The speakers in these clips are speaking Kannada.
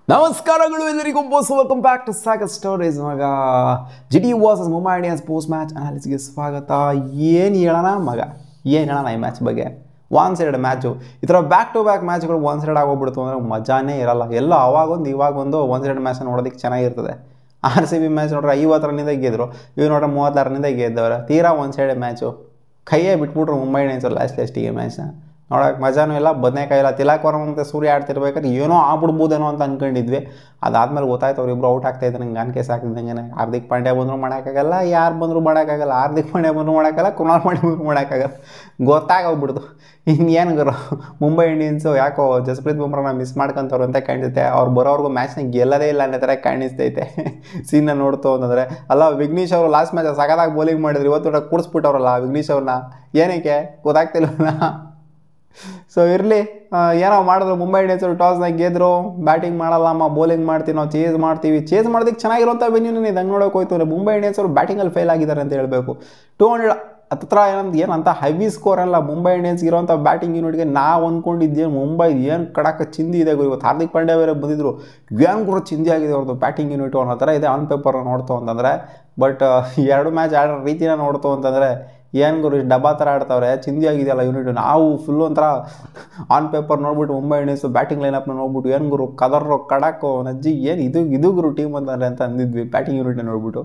ನಮಸ್ಕಾರಗಳು ಎಲ್ಲರಿಗೂ boss welcome back to Sagar Stories. ಮಗ GT versus Mumbai Indians post match ಅನಾಲಿಸಿಸ್ಗೆ ಸ್ವಾಗತ. ಏನು ಹೇಳೋಣ ಮಗ, ಏನು ಹೇಳೋಣ ಈ ಮ್ಯಾಚ್ ಬಗ್ಗೆ. ಒನ್ ಸೈಡ್ ಮ್ಯಾಚು, ಈ ಥರ ಬ್ಯಾಕ್ ಟು ಬ್ಯಾಕ್ ಮ್ಯಾಚ್ಗಳು ಒನ್ ಸೈಡ್ ಆಗೋಗ್ಬಿಡ್ತು ಅಂದರೆ ಮಜಾನೇ ಇರಲ್ಲ. ಎಲ್ಲೋ ಅವಾಗೊಂದು ಇವಾಗೊಂದು ಒನ್ ಸೈಡ್ ಮ್ಯಾಚ್ ನೋಡೋದಕ್ಕೆ ಚೆನ್ನಾಗಿರ್ತದೆ. RCB ಮ್ಯಾಚ್ ನೋಡ್ರೆ 50 ರನ್ನಿಂದ ಗೆದ್ದರು, ಇವ್ರು ನೋಡ್ರೆ 36 ರನ್ನಿಂದ ಗೆದ್ದವ್ರೆ. ತೀರಾ ಒನ್ ಸೈಡ್ ಮ್ಯಾಚು, ಕೈಯೇ ಬಿಟ್ಬಿಟ್ರು ಮುಂಬೈ ಇಂಡಿಯನ್ಸ್ ಲಾಸ್ಟಿಗೆ ಮ್ಯಾಚ್ನ. ನೋಡೋಕೆ ಮಜಾನೂ ಇಲ್ಲ, ಬದನೇಕಾಯಿ ಇಲ್ಲ. ತಿಲಕ್ ವರ್ಮ ಮತ್ತು ಸೂರ್ಯ ಆಡ್ತಿರ್ಬೇಕಾದ್ರೆ ಏನೋ ಆಗ್ಬಿಡ್ಬೋದೇನೋ ಅಂತ ಅಂದ್ಕೊಂಡಿದ್ವಿ. ಅದಾದ್ಮೇಲೆ ಗೊತ್ತಾಯ್ತು ಅವ್ರಿಬ್ರು ಔಟ್ ಆಗ್ತಾಯಿದ್ರು. ನಂಗೆ ಗಾನ್ ಕೇಸ್ ಹಾಕಿದಂಗೆ ಹಾರ್ದಿಕ್ ಪಾಂಡ್ಯ ಬಂದರೂ ಮಾಡೋಕ್ಕಾಗಲ್ಲ, ಯಾರು ಬಂದರೂ ಮಾಡೋಕ್ಕಾಗಲ್ಲ. ಹಾರ್ದಿಕ್ ಪಾಂಡ್ಯ ಬಂದರೂ ಮಾಡೋಕ್ಕಾಗಲ್ಲ, ಕೃಣಾಲ್ ಪಾಂಡ್ಯ ಬಂದರೂ ಮಾಡೋಕ್ಕಾಗಲ್ಲ. ಗೊತ್ತಾಗೋಗ್ಬಿಡ್ತು ಇನ್ನೇನು ಗುರು. ಮುಂಬೈ ಇಂಡಿಯನ್ಸು ಯಾಕೋ ಜಸ್ಪ್ರೀತ್ ಬುಮ್ರಾನ ಮಿಸ್ ಮಾಡ್ಕೊಂತವ್ರು ಅಂತ ಕಾಣಿಸುತ್ತೆ. ಅವ್ರು ಬರೋರ್ಗು ಮ್ಯಾಚ್ನ ಗೆಲ್ಲದೇ ಇಲ್ಲ ಅನ್ನೋ ಥರ ಕಾಣಿಸ್ತೈತೆ ಸೀನ್ನ ನೋಡ್ತು ಅಂತಂದರೆ. ಅಲ್ಲ, ವಿಘ್ನೇಶ್ ಅವರು ಲಾಸ್ಟ್ ಮ್ಯಾಚ್ ಸಖತ್ತಾಗಿ ಬೌಲಿಂಗ್ ಮಾಡಿದ್ರು, ಇವತ್ತು ಕೂಡಿಸ್ಬಿಟ್ಟವ್ರಲ್ಲ ವಿಘ್ನೇಶ್ ಅವ್ರನ್ನ. ಏನಕ್ಕೆ ಗೊತ್ತಾಗ್ತಿಲ್ಲ. ಸೊ ಇರಲಿ, ಏನೋ ಮಾಡಿದ್ರು. ಮುಂಬೈ ಇಂಡಿಯನ್ಸ್ ಅವರು ಟಾಸ್ನಾಗ ಗೆದ್ರು, ಬ್ಯಾಟಿಂಗ್ ಮಾಡಲ್ಲಮ್ಮ ಬೌಲಿಂಗ್ ಮಾಡ್ತೀವಿ, ನಾವು ಚೇಸ್ ಮಾಡ್ತೀವಿ. ಚೇಸ್ ಮಾಡೋದಕ್ಕೆ ಚೆನ್ನಾಗಿರೋಂಥ ವೆನ್ಯೂನೇ ಇದು. ಹಂಗೆ ನೋಡೋಕೆ ಹೋಯ್ತು ಅಂದರೆ ಮುಂಬೈ ಇಂಡಿಯನ್ಸ್ ಅವರು ಬ್ಯಾಟಿಂಗಲ್ಲಿ ಫೇಲ್ ಆಗಿದ್ದಾರೆ ಅಂತ ಹೇಳಬೇಕು. 200 ಹತ್ರ ಏನಂತ ಹೆವಿ ಸ್ಕೋರ್ ಅಲ್ಲ ಮುಂಬೈ ಇಂಡಿಯನ್ಸ್ಗೆ ಇರೋಂಥ ಬ್ಯಾಟಿಂಗ್ ಯೂನಿಟ್ಗೆ. ನಾವು ಅಂದ್ಕೊಂಡಿದ್ದೇನು ಮುಂಬೈ ಏನು ಕಡಕ್ಕೆ ಚಿಂದಿ ಇದೆ ಗುರು. ಇವತ್ತು ಹಾರ್ದಿಕ್ ಪಾಂಡ್ಯ ಬೇರೆ ಬಂದಿದ್ರು, ಏನು ಕೂಡ ಚಿಂದಿ ಆಗಿದೆ ಅವ್ರದ್ದು ಬ್ಯಾಟಿಂಗ್ ಯೂನಿಟು ಅನ್ನೋ ಥರ ಇದೆ ಆನ್ ಪೇಪರ್ ನೋಡ್ತು ಅಂತಂದರೆ. ಬಟ್ 2 ಮ್ಯಾಚ್ ಆಡೋ ರೀತಿನ ನೋಡ್ತು ಅಂತಂದರೆ ಏನು ಗುರು, ಇಷ್ಟು ಡಬ್ಬಾ ಥರ ಆಡ್ತಾವ್ರೆ, ಚಿಂದಿ ಆಗಿದೆಯಲ್ಲ ಯೂನಿಟ್. ನಾವು ಫುಲ್ಲು ಒಂಥರ ಆನ್ ಪೇಪರ್ ನೋಡ್ಬಿಟ್ಟು ಮುಂಬೈ ಇಂಡಿಯನ್ಸು ಬ್ಯಾಟಿಂಗ್ ಲೈನಪ್ನ ನೋಡ್ಬಿಟ್ಟು ಏನು ಗುರು ಕದರ್ರೋ ಕಡಾಕೋ ನಜ್ಜಿ ಏನು ಇದು ಗುರು ಟೀಮ್ ಅಂತಂದರೆ ಅಂತ ಅಂದಿದ್ವಿ ಬ್ಯಾಟಿಂಗ್ ಯೂನಿಟ್ನ ನೋಡ್ಬಿಟ್ಟು.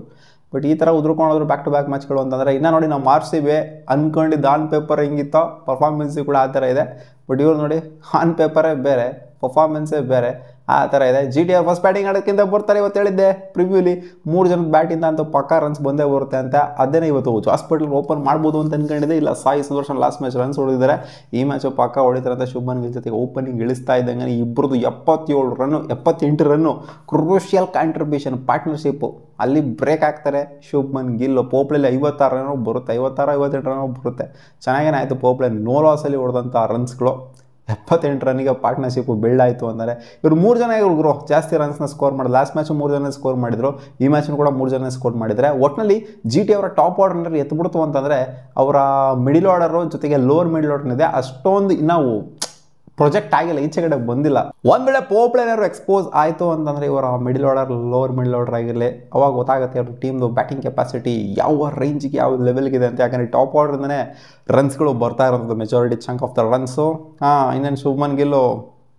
ಬಟ್ ಈ ಥರ ಉದ್ರಕೊಂಡೋದ್ರು ಬ್ಯಾಕ್ ಟು ಬ್ಯಾಕ್ ಮ್ಯಾಚ್ಗಳು ಅಂತಂದರೆ. ಇನ್ನೂ ನೋಡಿ, ನಾವು RCB ಅಂದ್ಕೊಂಡಿದ್ದು ಆನ್ ಪೇಪರ್ ಹೆಂಗಿತ್ತೋ ಪರ್ಫಾರ್ಮೆನ್ಸು ಕೂಡ ಆ ಥರ ಇದೆ. ಬಟ್ ಇವ್ರು ನೋಡಿ, ಆನ್ ಪೇಪರೇ ಬೇರೆ, ಪರ್ಫಾರ್ಮೆನ್ಸೇ ಬೇರೆ, ಆ ಥರ ಇದೆ. GTR ಫಸ್ಟ್ ಬ್ಯಾಟಿಂಗ್ ಆಡೋಕ್ಕಿಂತ ಬರ್ತಾರೆ. ಇವತ್ತು ಹೇಳಿದ್ದೆ ಪ್ರಿವ್ಯೂಲಿ 3 ಜನದ ಬ್ಯಾಟಿಂದ ಅಂತೂ ಪಕ್ಕಾ ರನ್ಸ್ ಬಂದೇ ಬರುತ್ತೆ ಅಂತ. ಅದೇನೇ ಇವತ್ತು ಹಾಸ್ಪಿಟಲ್ ಓಪನ್ ಮಾಡ್ಬೋದು ಅಂತ ಅಂದ್ಕೊಂಡಿದ್ದೆ. ಇಲ್ಲ, Sai Sudarshan last match runs ಹೊಡೆದಿದ್ದಾರೆ, ಈ ಮ್ಯಾಚು ಪಕ್ಕಾ ಹೊಡಿತಾರೆ ಅಂತ ಶುಭ್ಮನ್ ಗಿಲ್ ಜೊತೆಗೆ ಓಪನಿಂಗ್ ಇಳಿಸ್ತಾ ಇದ್ದಂಗೆ ಇಬ್ಬರದು 78 ರನ್ನು ಕ್ರೂಷಿಯಲ್ ಕಾಂಟ್ರಿಬ್ಯೂಷನ್ ಪಾರ್ಟ್ನರ್ಶಿಪ್ಪು ಅಲ್ಲಿ ಬ್ರೇಕ್ ಆಗ್ತಾರೆ. ಶುಭ್ಮನ್ ಗಿಲ್ ಪೋಪ್ಲಲ್ಲಿ 56 ರನ್ನು ಬರುತ್ತೆ, 58 ರನ್ನು ಬರುತ್ತೆ. ಚೆನ್ನಾಗೇನೆ ಆಯಿತು. ಪೋಪ್ಲೆ ನೋ ಲಾಸಲ್ಲಿ ಹೊಡೆದಂಥ ರನ್ಸ್ಗಳು 78 ರನ್ನಿಗೆ ಪಾರ್ಟ್ನರ್ಶಿಪ್ಪು ಬಿಲ್ಡ್ ಆಯಿತು ಅಂದರೆ. ಇವರು 3 ಜನ ಇವ್ರು ಜಾಸ್ತಿ ರನ್ಸ್ನ ಸ್ಕೋರ್ ಮಾಡಿದ್ರು. ಲಾಸ್ಟ್ ಮ್ಯಾಚು 3 ಜನ ಸ್ಕೋರ್ ಮಾಡಿದ್ರು, ಈ ಮ್ಯಾಚ್ನು ಕೂಡ 3 ಜನ ಸ್ಕೋರ್ ಮಾಡಿದರೆ. ಒಟ್ಟಿನಲ್ಲಿ GT ಅವರ ಟಾಪ್ ಆರ್ಡರ್ ಎತ್ಬಿಡ್ತು ಅಂತಂದರೆ ಅವರ ಮಿಡಿಲ್ ಆರ್ಡರು ಜೊತೆಗೆ ಲೋವರ್ ಮಿಡಿಲ್ ಆರ್ಡರ್ ಇದೆ, ಅಷ್ಟೊಂದು ನಾವು ಪ್ರೊಜೆಕ್ಟ್ ಆಗಿಲ್ಲ, ಈಚೆ ಕಡೆ ಬಂದಿಲ್ಲ. ಒಂದು ವೇಳೆ ಪೋಪ್ಲೆ ಏನಾದ್ರು ಎಕ್ಸ್ಪೋಸ್ ಆಯಿತು ಅಂತಂದರೆ ಇವರ middle order lower middle order ಆಗಿರಲಿ, ಅವಾಗ ಗೊತ್ತಾಗುತ್ತೆ ಅವ್ರ ಟೀಮ್ದು ಬ್ಯಾಟಿಂಗ್ ಕೆಪಾಸಿಟಿ ಯಾವ ರೇಂಜಿಗೆ ಯಾವ ಲೆವೆಲ್ಗಿದೆ ಅಂತ. ಯಾಕಂದರೆ ಟಾಪ್ ಆರ್ಡರ್ನೇ ರನ್ಸ್ಗಳು ಬರ್ತಾ ಇರೋದು majority chunk of the runs. ಇನ್ನೇನು ಶುಭ್ಮನ್ ಗಿಲ್ಲು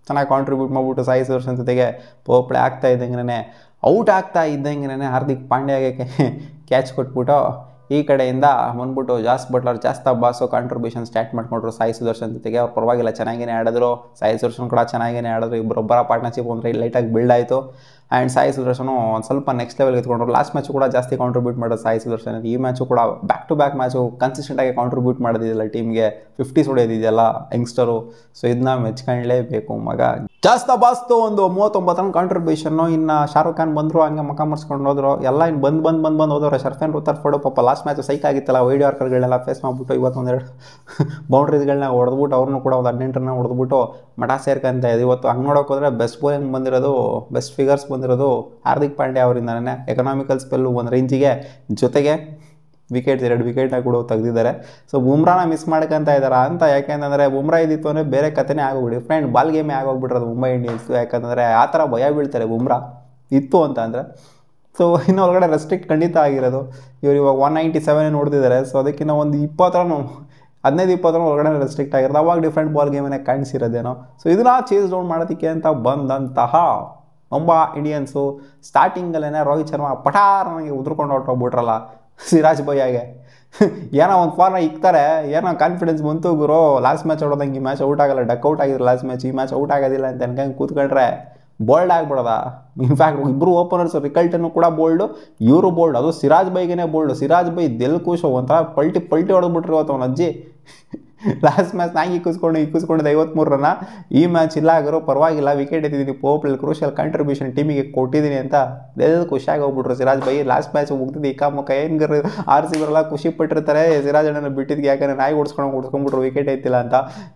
ಚೆನ್ನಾಗಿ ಕಾಂಟ್ರಿಬ್ಯೂಟ್ ಮಾಡಿಬಿಟ್ಟು ಸಾಯಿ ಸುದರ್ಶನ್ ಜೊತೆಗೆ ಪೋಪ್ಲೆ ಆಗ್ತಾ ಇದ್ದಂಗೆ ಔಟ್ ಆಗ್ತಾ ಇದ್ದಂಗೆ ಹಾರ್ದಿಕ್ ಪಾಂಡ್ಯಗೆ ಕ್ಯಾಚ್ ಕೊಟ್ಬಿಟ್ಟು ಈ ಕಡೆಯಿಂದ ಬಂದ್ಬಿಟ್ಟು ಜಾಸ್ ಬಟ್ಲರ್ ಜಾಸ್ತಿ ಬಾಸು ಕಾಂಟ್ರಿಬ್ಯೂಷನ್ ಸ್ಟಾರ್ಟ್ ಮಾಡ್ಕೊಂಡ್ರು ಸಾಯಿ ಸುದರ್ಶನ್ ಜೊತೆಗೆ. ಅವ್ರು ಪರವಾಗಿಲ್ಲ, ಚೆನ್ನಾಗೇ ಆಡಿದ್ರು. ಸಾಯಿ ಸುದರ್ಶನ್ ಕೂಡ ಚೆನ್ನಾಗೇ ಆಡಿದ್ರು. ಇಬ್ಬರೊಬ್ಬರ ಪಾರ್ಟ್ನರ್ಶಿಪ್ ಅಂದರೆ ಲೈಟಾಗಿ ಬಿಲ್ಡ್ ಆಯಿತು. ಆ್ಯಂಡ್ ಸಾಯಿ ಸುದರ್ಶನು ಒಂದು ಸ್ವಲ್ಪ ನೆಕ್ಸ್ಟ್ ಲೆವೆಲ್ಗೆ ಎತ್ಕೊಂಡ್ರು. ಲಾಸ್ಟ್ ಮ್ಯಾಚು ಕೂಡ ಜಾಸ್ತಿ ಕಾಂಟ್ರಿಬ್ಯೂಟ್ ಮಾಡೋದು ಸಾಯಿ ಸುದರ್ಶನ್. ಈ ಮ್ಯಾಚು ಕೂಡ ಬ್ಯಾಕ್ ಟು ಬ್ಯಾಕ್ ಮ್ಯಾಚು ಕನ್ಸಿಸ್ಟೆಂಟಾಗಿ ಕಾಂಟ್ರಿಬ್ಯೂಟ್ ಮಾಡೋದಿದೆಯಲ್ಲ ಟೀಮ್ಗೆ, 50s ಹೊಡೆಯೋದಿದೆಯಲ್ಲ ಯಂಗ್ಸ್ಟರು. ಸೊ ಇದನ್ನ ಮೆಚ್ಕೊಳ್ಳೇಬೇಕು ಮಗ. ಜಾಸ್ತಿ ಬಾಸ್ತು ಒಂದು 39 ರನ್ ಕಾಂಟ್ರಿಬ್ಯೂಷನ್ನು. ಇನ್ನು ಶಾರುಖ್ ಖಾನ್ ಬಂದರು, ಹಂಗೆ ಮಕ್ಕ ಮರ್ಸ್ಕೊಂಡು ಹೋದ್ರು. ಎಲ್ಲ ಇನ್ನು ಬಂದು ಹೋದವ್ರೆ. ಶರ್ಫೇನ್ ರುತರ್ಫೋರ್ಡ್ ಪಾಪ ಲಾಸ್ಟ್ ಮ್ಯಾಚು ಸೈಕ್ ಆಗಿತ್ತಲ್ಲ, ವೈಡ್ ಆರ್ಕರ್ಗಳನ್ನೆಲ್ಲ ಫೇಸ್ ಮಾಡಿಬಿಟ್ಟು ಇವತ್ತೊಂದೆರಡು ಬೌಂಡ್ರೀಸ್ಗಳನ್ನ ಹೊಡೆದ್ಬಿಟ್ಟು ಅವ್ರನ್ನೂ ಕೂಡ ಒಂದು 18 ರನ್ನ ಹೊಡೆದ್ಬಿಟ್ಟು ಮಠ ಸೇರ್ಕೊಂತ ಇದೆ. ಇವತ್ತು ಹಂಗೆ ನೋಡೋಕೆ ಹೋದರೆ ಬೆಸ್ಟ್ ಬೌಲಿಂಗ್ ಬಂದಿರೋದು, ಬೆಸ್ಟ್ ಫಿಗರ್ಸ್ ಬಂದಿರೋದು ಹಾರ್ದಿಕ್ ಪಾಂಡ್ಯ ಅವರಿಂದನೇ. ಎಕನಾಮಿಕಲ್ ಸ್ಪೆಲ್ಲು ಒಂದು ರೇಂಜಿಗೆ, ಜೊತೆಗೆ ವಿಕೆಟ್ಸ್ 2 ವಿಕೆಟ್ನ ಕೂಡ ತೆಗೆದಿದ್ದಾರೆ. ಸೊ ಬುಮ್ರಾನ ಮಿಸ್ ಮಾಡ್ಕೊತ ಇದ್ದಾರೆ ಅಂತ. ಯಾಕೆಂತಂದರೆ ಬುಮ್ರಾ ಇದ್ದಿತ್ತು ಅಂದರೆ ಬೇರೆ ಕಥೆನೇ ಆಗೋಗ್ಬಿಡಿ, ಡಿಫ್ರೆಂಟ್ ಬಾಲ್ ಗೇಮೇ ಆಗೋಗ್ಬಿಟ್ರದು ಮುಂಬೈ ಇಂಡಿಯನ್ಸು. ಯಾಕಂದರೆ ಆ ಥರ ಭಯ ಬೀಳ್ತಾರೆ ಬುಮ್ರಾ ಇತ್ತು ಅಂತ ಅಂದರೆ. ಸೊ ಇನ್ನು ಒಳಗಡೆ ರೆಸ್ಟ್ರಿಕ್ಟ್ ಖಂಡಿತ ಆಗಿರೋದು. ಇವರು ಇವಾಗ 197 ನೋಡ್ತಿದ್ದಾರೆ. ಸೊ ಅದಕ್ಕಿಂತ ಒಂದು 15-20 ರನ್ ಒಳಗಡೆ ರೆಸ್ಟ್ರಿಕ್ಟ್ ಆಗಿರೋದು. ಅವಾಗ ಡಿಫ್ರೆಂಟ್ ಬಾಲ್ ಗೇಮನ್ನೇ ಕಾಣಿಸಿರೋದೇನೋ. ಸೊ ಇದನ್ನ ಚೇಸ್ ಡೌನ್ ಮಾಡೋದಕ್ಕೆ ಅಂತ ಬಂದಂತಹ ಮುಂಬೈ ಇಂಡಿಯನ್ಸು ಸ್ಟಾರ್ಟಿಂಗಲ್ಲೇ ರೋಹಿತ್ ಶರ್ಮಾ ಪಠಾರ್ ನನಗೆ ಉದ್ರಕೊಂಡು ಹೊರಟೋಗ್ಬಿಟ್ರಲ್ಲ ಸಿರಾಜ್ ಭಯ್ಯಾಗೆ. ಏನೋ ಒಂದು ಫಾರ್ನ ಇಕ್ತಾರೆ, ಏನೋ ಕಾನ್ಫಿಡೆನ್ಸ್ ಬಂತು ಗುರು. ಲಾಸ್ಟ್ ಮ್ಯಾಚ್ ಹೊಡೋದಂಗೆ ಈ ಮ್ಯಾಚ್ ಔಟ್ ಆಗಲ್ಲ, ಡಕ್ ಔಟ್ ಆಗಿದ್ರು ಲಾಸ್ಟ್ ಮ್ಯಾಚ್, ಈ ಮ್ಯಾಚ್ ಔಟ್ ಆಗೋದಿಲ್ಲ ಅಂತ ಅನ್ಕಂಗೆ ಕೂತ್ಕೊಂಡ್ರೆ ಬೋಲ್ಡ್ ಆಗಿಬಿಡೋದ. ಇನ್ಫ್ಯಾಕ್ಟ್ ಇಬ್ಬರು ಓಪನರ್ಸ್ ರಿಕಲ್ಟನ್ನು ಕೂಡ ಬೋಲ್ಡು, ಇವರು ಬೋಲ್ಡ್. ಅದು ಸಿರಾಜ್ ಬೈಗೇನೆ ಬೋಲ್ಡು. ಸಿರಾಜ್ ಬೈ ದಿಲ್ ಖುಷ್ ಒಂಥರ ಪಲ್ಟಿ ಹೊಡೆದ್ಬಿಟ್ರು ಇವತ್ತು ಅವನ ಅಜ್ಜಿ. ಲಾಸ್ಟ್ ಮ್ಯಾಚ್ ನಾಗಿ ಇಕ್ಕಿಸ್ಕೊಂಡಿದ್ದು 53 ರನ್ನ. ಈ ಮ್ಯಾಚ್ ಇಲ್ಲ ಆಗಿರೋ ಪರವಾಗಿಲ್ಲ, ವಿಕೆಟ್ ಎತ್ತಿದ್ದೀನಿ, ಪೋಪ್ಲಿ ಕ್ರೂಷಿಯಲ್ ಕಾಂಟ್ರಿಬ್ಯೂಷನ್ ಟೀಮಿಗೆ ಕೊಟ್ಟಿದ್ದೀನಿ ಅಂತ ಎಲ್ಲ ಖುಷಿಯಾಗಿ ಹೋಗ್ಬಿಟ್ರು ಸಿರಾಜ್ ಬೈ. ಲಾಸ್ಟ್ ಮ್ಯಾಚ್ ಮುಗ್ದಿದ್ದು ಇಕ್ಕಾಮುಖ ಏನು RCB ಅವರೆಲ್ಲ ಖುಷಿ ಪಟ್ಟಿರ್ತಾರೆ ಸಿರಾಜ್ ಅಣ್ಣನ ಬಿಟ್ಟಿದ್ದಕ್ಕೆ. ಯಾಕಂದರೆ ನಾಯಿ ಹೊಡ್ಸ್ಕೊಂಡ್ಬಿಟ್ರು ವಿಕೆಟ್ ಎತ್ತಿಲ್ಲ ಅಂತ.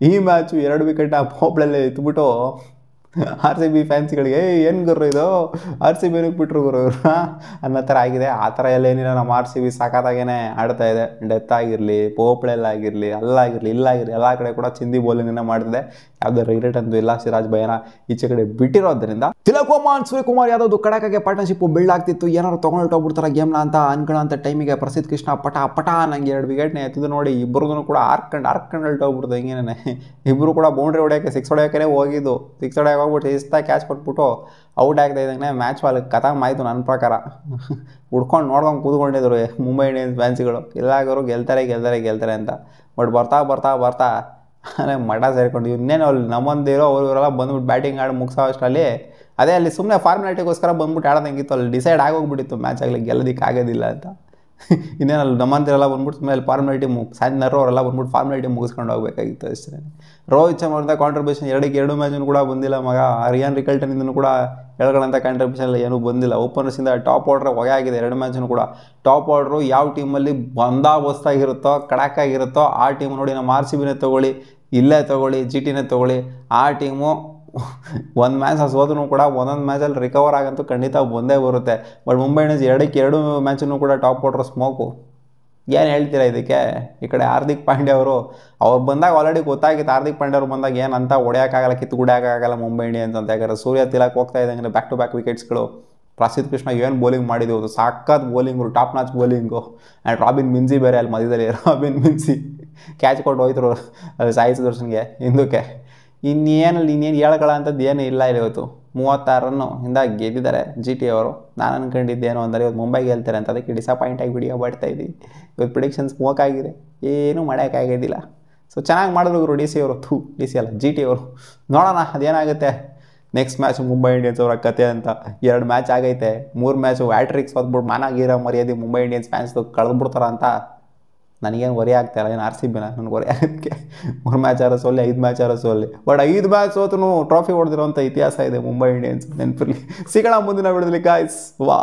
ಈ ಮ್ಯಾಚು 2 ವಿಕೆಟ್ನ ಪೋಪ್ಲಲ್ಲೇ ಎತ್ಬಿಟ್ಟು ಆರ್ ಸಿ ಬಿ ಫ್ಯಾನ್ಸ್ಗಳಿಗೆ ಏನು ಗುರು ಇದು ಆರ್ ಸಿ ಬಿನಿಗೆ ಬಿಟ್ರು ಗುರು ಇವರು ಅನ್ನೋ ಥರ ಆಗಿದೆ. ಆ ಥರ ಎಲ್ಲ ಏನಿಲ್ಲ, ನಮ್ಮ ಆರ್ ಸಿ ಬಿ ಸಖತ್ತಾಗೇ ಆಡ್ತಾ ಇದೆ. ಡೆತ್ ಆಗಿರಲಿ, ಪೋಪ್ಳೆಲ್ ಆಗಿರಲಿ, ಅಲ್ಲಾಗಿರಲಿ ಇಲ್ಲಾಗಿರಲಿ ಎಲ್ಲ ಕಡೆ ಕೂಡ ಚಿಂದಿ ಬೌಲಿಂಗನ್ನು ಮಾಡ್ತಿದೆ. ಯಾವುದೇ ರಿಗ್ರೆಟ್ ಅಂತೂ ಇಲ್ಲ. ಸಿರಾಜ್ ಭೈನ ಈಚೆ ಕಡೆ ಬಿಟ್ಟಿರೋದ್ರಿಂದ ತಿಲಕ್ ವರ್ಮಾ ಸೂರ್ಯಕುಮಾರ್ ಯಾದವ್ ಕಡಕಾಗೆ ಪಾರ್ಟ್ನರ್ಶಿಪ್ ಬಿಲ್ಡ್ ಆಗ್ತಿತ್ತು. ಏನಾದ್ರು ತೊಗೊಂಡೋಗ್ಬಿಡ್ತಾರೆ ಗೇಮ್ನ ಅಂತ ಅನ್ಕೊಳ್ಳೋಂಥ ಟೈಮಿಗೆ ಪ್ರಸಿದ್ಧ ಕೃಷ್ಣ ಪಟ ನಂಗೆ 2 ವಿಕೆಟ್ನೇ ಎತ್ತಿದ್ದು ನೋಡಿ. ಇಬ್ಬರದೂ ಕೂಡ ಆರ್ಕೊಂಡು ಹೊರಟೋಗ್ಬಿಡ್ತು. ಹಿಂಗೇನೆ ಇಬ್ಬರು ಕೂಡ ಬೌಂಡ್ರಿ ಹೊಡೆಯೋಕ್ಕೆ 6 ಹೊಡೆಯೋಕೆ ಹೋಗಿದ್ದು. 6 ಹೊಡೆಯೋಕೆ ಹೋಗ್ಬಿಟ್ಟು ಇಷ್ಟ ಕ್ಯಾಚ್ ಕೊಟ್ಬಿಟ್ಟು ಔಟ್ ಆಗ್ತಾ ಇದ್ದಂಗೆ ಮ್ಯಾಚ್ ಅಲ್ಲಿ ಖತಮ್ ಆಯಿತು ನನ್ನ ಪ್ರಕಾರ. ಹುಡ್ಕೊಂಡು ನೋಡ್ಕೊಂಡು ಕೂತ್ಕೊಂಡಿದ್ರು ಮುಂಬೈ ಇಂಡಿಯನ್ಸ್ ಫ್ಯಾನ್ಸ್ಗಳು. ಎಲ್ಲಾಗರು ಗೆಲ್ತಾರೆ ಅಂತ. ಬಟ್ ಬರ್ತಾ ಮಠ ಸೇರಿಕೊಂಡು ಇನ್ನೇನು ಅಲ್ಲಿ ನಮ್ಮಂದಿರೋ ಅವರೆಲ್ಲ ಬಂದ್ಬಿಟ್ಟು ಬ್ಯಾಟಿಂಗ್ ಆಡಿ ಮುಗಿಸೋ ಅಷ್ಟರಲ್ಲಿ ಅದೇ ಅಲ್ಲಿ ಸುಮ್ಮನೆ ಫಾರ್ಮಾಲಿಟಿಗೋಸ್ಕರ ಬಂದ್ಬಿಟ್ಟು ಆಡೋದಂಗಿತ್ತು. ಅಲ್ಲಿ ಡಿಸೈಡ್ ಆಗೋಗ್ಬಿಟ್ಟಿತ್ತು ಮ್ಯಾಚ್ ಆಗಲಿ ಗೆಲ್ಲೋದಕ್ಕೆ ಆಗೋದಿಲ್ಲ ಅಂತ. ಇನ್ನೇನು ಅಲ್ಲಿ ನಮ್ಮಂದಿರೆಲ್ಲ ಬಂದ್ಬಿಟ್ಟು ಸುಮ್ಮನೆ ಫಾರ್ಮಾಲಿಟಿ ಸಾಯಂಕಾಲ ಅವರೆಲ್ಲ ಬಂದ್ಬಿಟ್ಟು ಫಾರ್ಮಾಲಿಟಿ ಮುಗಿಸ್ಕೊಂಡು ಹೋಗ್ಬೇಕಾಗಿತ್ತು ಅಷ್ಟೇ. ರೋಹಿತ್ ಶರ್ಮಾ ಕಾಂಟ್ರಿಬ್ಯೂಷನ್ 2 ಮ್ಯಾಚನ್ನು ಕೂಡ ಬಂದಿಲ್ಲ ಮಗ. ರಿಯಾನ್ ರಿಕಲ್ಟನಿಂದನೂ ಕೂಡ ಹೇಳ್ಕೊಳ್ಳೋಂಥ ಕಾಂಟ್ರಿಬ್ಯೂಷನ್ ಏನೂ ಬಂದಿಲ್ಲ. ಓಪನರ್ಸಿಂದ ಟಾಪ್ ಆರ್ಡ್ರ್ ಹೊಗೆ ಆಗಿದೆ 2 ಮ್ಯಾಚನ್ನು ಕೂಡ. ಟಾಪ್ ಆರ್ಡ್ರು ಯಾವ ಟೀಮಲ್ಲಿ ಬಂದಾಬಸ್ತಾಗಿರುತ್ತೋ ಕಡಕಾಗಿರುತ್ತೋ ಆ ಟೀಮ್ ನೋಡಿ. ನಮ್ಮ ಆರ್ ಸಿ ಬಿನೇ ತೊಗೊಳ್ಳಿ, ಇಲ್ಲೇ ತೊಗೊಳ್ಳಿ, ಜಿ ಟಿನೇ ತೊಗೊಳ್ಳಿ, ಆ ಟೀಮು ಒಂದು ಮ್ಯಾಚ್ ಸೋದ್ರೂ ಕೂಡ ಒಂದೊಂದು ಮ್ಯಾಚಲ್ಲಿ ರಿಕವರ್ ಆಗಂತೂ ಖಂಡಿತ ಬಂದೇ ಬರುತ್ತೆ. ಬಟ್ ಮುಂಬೈ ಇಂಡಿಯನ್ಸ್ 2 ಮ್ಯಾಚನ್ನು ಕೂಡ ಟಾಪ್ ಆರ್ಡ್ರ್ ಸ್ಮೋಕು. ಏನು ಹೇಳ್ತೀರಾ ಇದಕ್ಕೆ? ಈ ಕಡೆ ಹಾರ್ದಿಕ್ ಪಾಂಡ್ಯ ಅವ್ರು ಬಂದಾಗ ಆಲ್ರೆಡಿ ಗೊತ್ತಾಗಿತ್ತು. ಹಾರ್ದಿಕ್ ಪಾಂಡ್ಯ ಅವ್ರು ಬಂದಾಗ ಏನಂತ ಹೊಡೆಯೋಕ್ಕಾಗಲ್ಲ, ಕಿತ್ತು ಗುಡಿಯೋಕ್ಕಾಗಲ್ಲ ಮುಂಬೈ ಇಂಡಿಯನ್ಸ್ ಅಂತ. ಯಾಕಂದರೆ ಸೂರ್ಯ ತಿಲಕ್ ಹೋಗ್ತಾ ಇದ್ದಂಗೆ ಬ್ಯಾಕ್ ಟು ಬ್ಯಾಕ್ ವಿಕೆಟ್ಸ್ಗಳು. ಪ್ರಸಿದ್ಧ ಕೃಷ್ಣ ಏನು ಬೌಲಿಂಗ್ ಮಾಡಿದ್ದು, ಸಾಕತ್ bowling, top notch bowling. And Robin Minz ಬೇರೆ ಅಲ್ಲಿ ಮಧ್ಯದಲ್ಲಿ. ರಾಬಿನ್ ಮಿನ್ಸಿ ಕ್ಯಾಚ್ ಕೊಟ್ಟು ಹೋಯ್ತರು ಅಲ್ಲಿ ಸಾಯಿ ಸುದರ್ಶನ್ಗೆ ಹಿಂದಕ್ಕೆ. ಇನ್ನೇನು ಹೇಳ್ಕೊಳ್ಳೋಂಥದ್ದು ಏನೂ ಇಲ್ಲ. ಇಲ್ಲಿ ಇವತ್ತು 36 ರನ್ನಿಂದ ಗೆದ್ದಿದ್ದಾರೆ ಜಿ ಟಿ ಅವರು. ನಾನು ಅಂದ್ಕೊಂಡಿದ್ದೇನು ಅಂದರೆ ಇವತ್ತು ಮುಂಬೈ ಗೆಲ್ತಾರೆ ಅಂತ. ಅದಕ್ಕೆ ಡಿಸಪಾಯಿಂಟ್ ಆಗಿ ವಿಡಿಯೋ ಮಾಡ್ತಾಯಿದ್ದೀವಿ. ಇವತ್ತು ಪ್ರಿಡಿಕ್ಷನ್ಸ್ ಸ್ಮೋಕ್ ಆಗಿದೆ, ಏನೂ ಮಾಡೋಕ್ಕಾಗೋದಿಲ್ಲ. ಸೊ ಚೆನ್ನಾಗಿ ಮಾಡಿದ್ರು ಡಿ ಸಿ ಅವರು. ಡಿ ಸಿ ಅಲ್ಲ, ಜಿ ಟಿ ಅವರು. ನೋಡೋಣ ಅದೇನಾಗುತ್ತೆ ನೆಕ್ಸ್ಟ್ ಮ್ಯಾಚ್ ಮುಂಬೈ ಇಂಡಿಯನ್ಸ್ ಅವರ ಕತೆ ಅಂತ. 2 ಮ್ಯಾಚ್ ಆಗೈತೆ, 3 ಮ್ಯಾಚು ಹ್ಯಾಟ್ರಿಕ್ಸ್ ಹೊದ್ಬಿಟ್ಟು ಮಾನಾಗಿರೋ ಮರ್ಯಾದೆ ಮುಂಬೈ ಇಂಡಿಯನ್ಸ್ ಫ್ಯಾನ್ಸ್ದು ಕಳೆದ್ಬಿಡ್ತಾರ ಅಂತ ನನಗೇನು ವರಿ ಆಗ್ತಾಯಿಲ್ಲ. ಏನು ಆರ್ ಸಿ ಬಿನ ನನಗೆ ವರಿ ಆಗೋದಕ್ಕೆ. 3 match arrow ಸೋಲ್ಲಿ, 5 match arrow ಸೋಲ್ಲಿ. But 5 match ಸೋತು ಟ್ರಾಫಿ ಹೊಡೆದಿರೋಂಥ ಇತಿಹಾಸ ಇದೆ ಮುಂಬೈ ಇಂಡಿಯನ್ಸ್, ನೆನಪಿರಲಿ. ಸಿಗೋಣ ಮುಂದಿನ ವಿಡಿಯೋದಲ್ಲಿ ಗಾಯ್ಸ್. ವಾ.